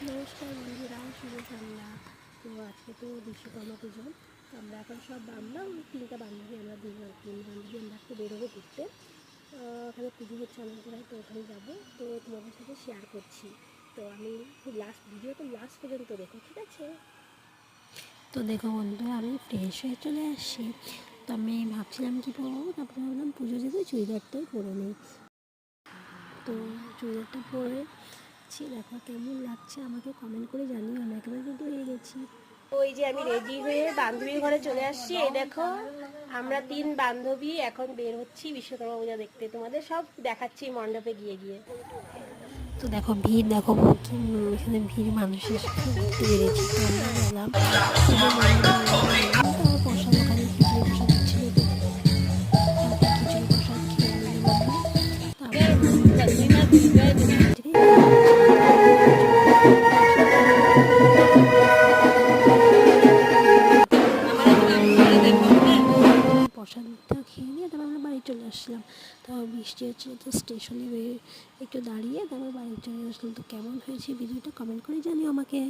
নমস্কার বন্ধুরা, শুভ সন্ধ্যা। তো আজকে তো বিশ্বকর্মা পুজো। তো আমরা এখন সব বান্ধব তিনটা বান্ধবী, আমরা তিন বান্ধবী আমরা একটু বেরোবো ঘুরতে। ওখানে পুজো হচ্ছে আমাদের হয়, তো ওখানে যাবো। তো তোমাদের সাথে শেয়ার করছি। তো আমি ভিডিওটা লাস্ট পর্যন্ত দেখো, ঠিক আছে? তো দেখো বন্ধু, আমি ফ্রেশ হয়ে চলে আসছি। তো আমি ভাবছিলাম কী পরবো, তারপরে ভাবলাম পুজো যেতে চুড়িদারটাই পরে নিই। তো চুড়িদারটা পরেছি, দেখো কেমন লাগছে আমাকে কমেন্ট করে জানিও। আমি একেবারে কিন্তু হয়ে গেছি। ওই যে আমি রেডি হয়ে বান্ধবীর ঘরে চলে আসছি। এই দেখো, আমরা তিন বান্ধবী এখন বের হচ্ছি বিশ্বকর্মা পূজা দেখতে। তোমাদের সব দেখাচ্ছি মণ্ডপে গিয়ে গিয়ে। তো দেখো ভিড়, দেখো এখানে ভিড়, মানুষের সাথে ঘুরতে বেরিয়েছি। তো আমরা গেলাম প্রসাদ, ওখানে খিচুড়ি প্রসাদ দিচ্ছিল। তো খিচুড়ি প্রসাদ খেয়ে নিলাম প্রসাদটা খেয়ে নিয়ে তারপর আমরা বাড়ি চলে আসলাম। তারপর বৃষ্টি হচ্ছিলো, তো স্টেশনে একটু দাঁড়িয়ে তারপর বাড়ি চলে আসলাম। তো কেমন হয়েছে ভিডিওটা কমেন্ট করে জানিও আমাকে।